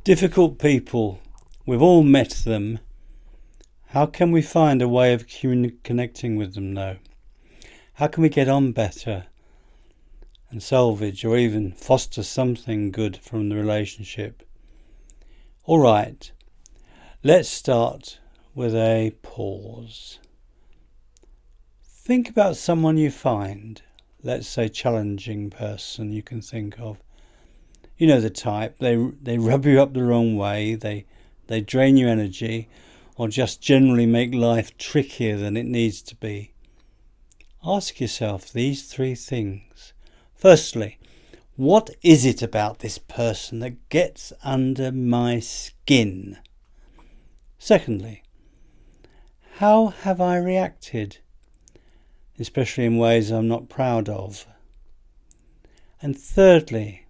Difficult people, we've all met them. How can we find a way of connecting with them though? How can we get on better and salvage or even foster something good from the relationship? All right, let's start with a pause. Think about someone you find, let's say challenging person you can think of. You know the type, they rub you up the wrong way, they drain your energy, or just generally make life trickier than it needs to be. Ask yourself these three things. Firstly, what is it about this person that gets under my skin? Secondly, how have I reacted, especially in ways I'm not proud of? And thirdly,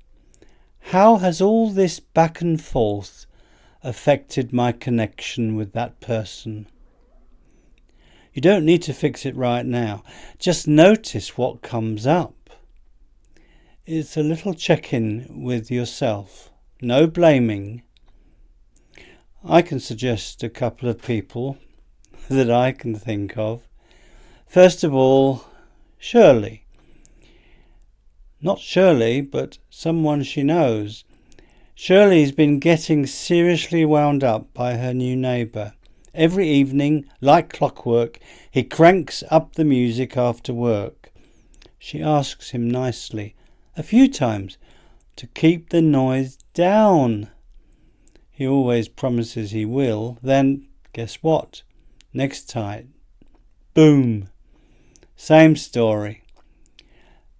how has all this back and forth affected my connection with that person? You don't need to fix it right now. Just notice what comes up. It's a little check-in with yourself. No blaming. I can suggest a couple of people that I can think of. First of all, Shirley. Not Shirley, but someone she knows. Shirley's been getting seriously wound up by her new neighbour. Every evening, like clockwork, he cranks up the music after work. She asks him nicely, a few times, to keep the noise down. He always promises he will. Then, guess what? Next time, boom. Same story.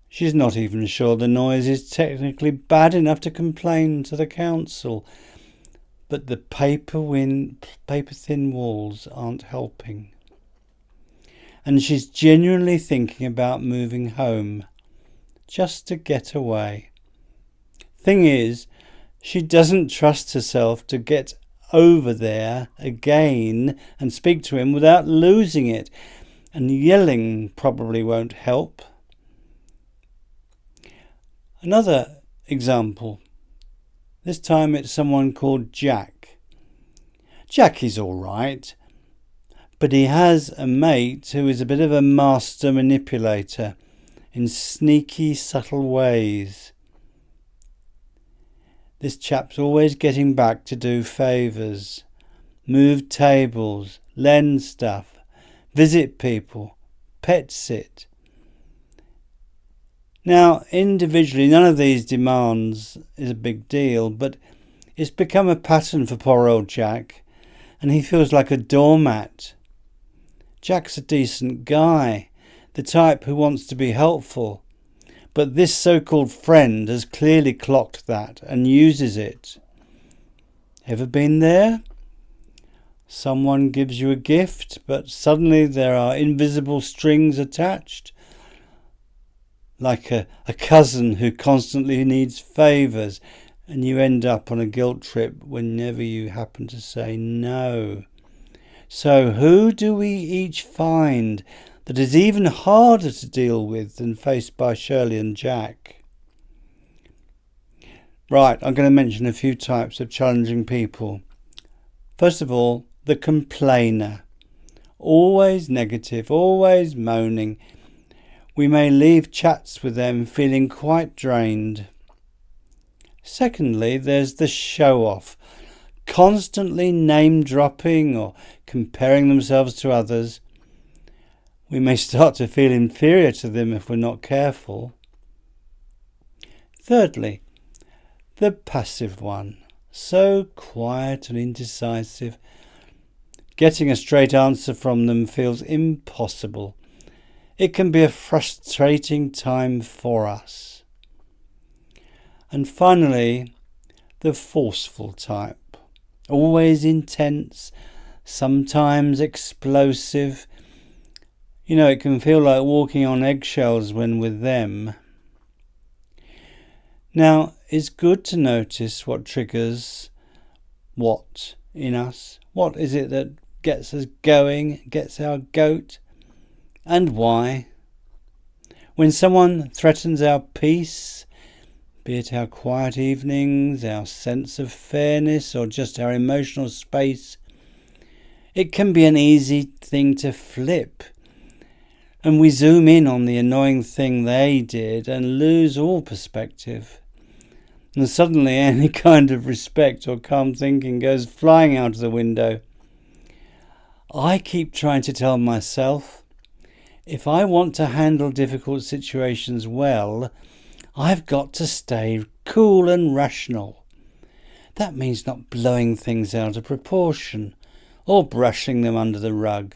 She's not even sure the noise is technically bad enough to complain to the council. But the paper-thin walls aren't helping. And she's genuinely thinking about moving home, just to get away. Thing is, she doesn't trust herself to get over there again and speak to him without losing it. And yelling probably won't help. Another example. This time it's someone called Jack. Jack is all right, but he has a mate who is a bit of a master manipulator in sneaky, subtle ways. This chap's always getting back to do favours, move tables, lend stuff, visit people, pet sit. Now, individually, none of these demands is a big deal, but it's become a pattern for poor old Jack, and he feels like a doormat. Jack's a decent guy, the type who wants to be helpful, but this so-called friend has clearly clocked that and uses it. Ever been there? Someone gives you a gift, but suddenly there are invisible strings attached. Like a cousin who constantly needs favours, and you end up on a guilt trip whenever you happen to say no. So who do we each find that is even harder to deal with than faced by Shirley and Jack? Right, I'm going to mention a few types of challenging people. First of all, the complainer. Always negative, always moaning. We may leave chats with them feeling quite drained. Secondly, there's the show-off, constantly name-dropping or comparing themselves to others. We may start to feel inferior to them if we're not careful. Thirdly, the passive one, so quiet and indecisive. Getting a straight answer from them feels impossible. It can be a frustrating time for us. And finally, the forceful type. Always intense, sometimes explosive. You know, it can feel like walking on eggshells when with them. Now, it's good to notice what triggers what in us. What is it that gets us going, gets our goat? And why? When someone threatens our peace, be it our quiet evenings, our sense of fairness, or just our emotional space, it can be an easy thing to flip. And we zoom in on the annoying thing they did and lose all perspective. And suddenly any kind of respect or calm thinking goes flying out of the window. I keep trying to tell myself, if I want to handle difficult situations well, I've got to stay cool and rational. That means not blowing things out of proportion or brushing them under the rug.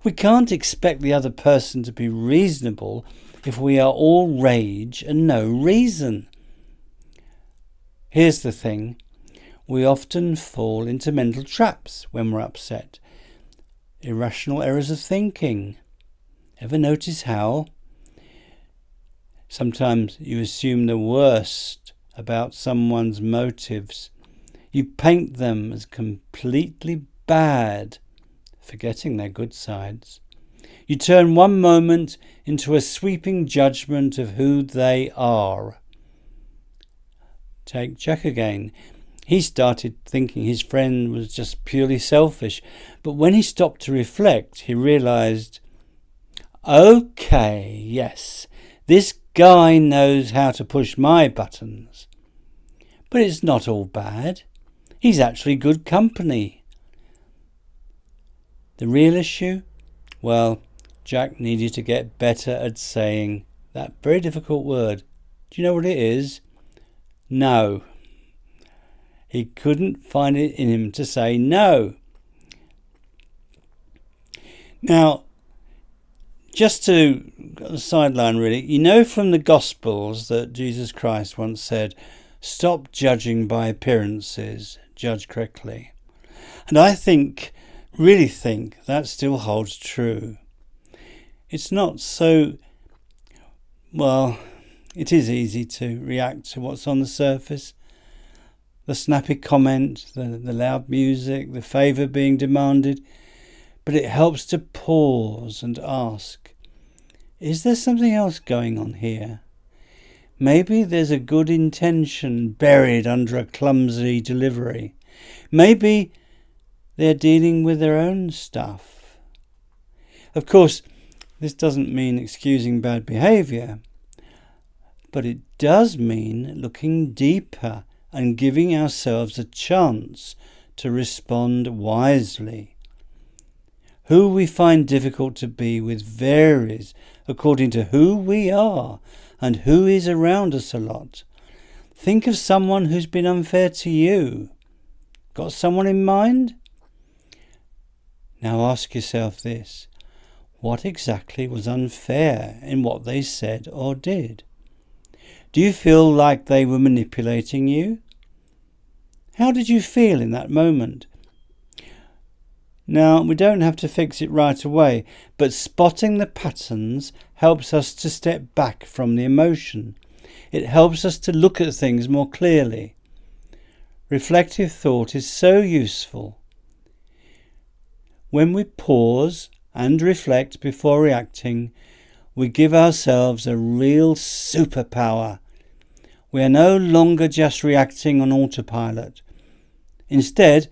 We can't expect the other person to be reasonable if we are all rage and no reason. Here's the thing. We often fall into mental traps when we're upset. Irrational errors of thinking. Ever notice how? Sometimes you assume the worst about someone's motives. You paint them as completely bad, forgetting their good sides. You turn one moment into a sweeping judgment of who they are. Take Jack again. He started thinking his friend was just purely selfish, but when he stopped to reflect, he realised, okay, yes, this guy knows how to push my buttons. But it's not all bad. He's actually good company. The real issue? Well, Jack needed to get better at saying that very difficult word. Do you know what it is? No. He couldn't find it in him to say no. Now, just to sideline really, you know from the Gospels that Jesus Christ once said, stop judging by appearances, judge correctly. And I really think that still holds true. It's not so, well, it is easy to react to what's on the surface. The snappy comment, the loud music, the favour being demanded. But it helps to pause and ask, is there something else going on here? Maybe there's a good intention buried under a clumsy delivery. Maybe they're dealing with their own stuff. Of course, this doesn't mean excusing bad behaviour, but it does mean looking deeper and giving ourselves a chance to respond wisely. Who we find difficult to be with varies according to who we are and who is around us a lot. Think of someone who's been unfair to you. Got someone in mind? Now ask yourself this. What exactly was unfair in what they said or did? Do you feel like they were manipulating you? How did you feel in that moment? Now, we don't have to fix it right away, but spotting the patterns helps us to step back from the emotion. It helps us to look at things more clearly. Reflective thought is so useful. When we pause and reflect before reacting, we give ourselves a real superpower. We are no longer just reacting on autopilot. Instead,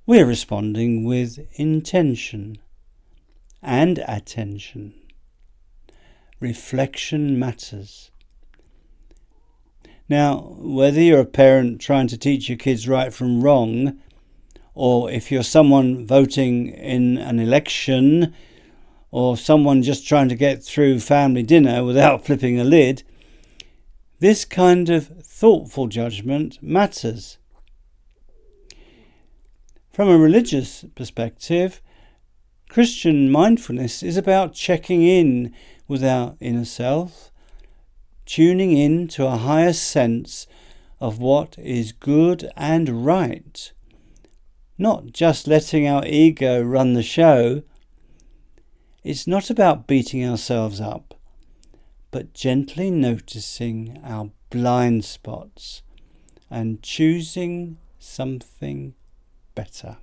we are responding with intention and attention. Reflection matters. Now, whether you're a parent trying to teach your kids right from wrong, or if you're someone voting in an election, or someone just trying to get through family dinner without flipping a lid, this kind of thoughtful judgment matters. From a religious perspective, Christian mindfulness is about checking in with our inner self, tuning in to a higher sense of what is good and right, not just letting our ego run the show. It's not about beating ourselves up, but gently noticing our blind spots and choosing something better.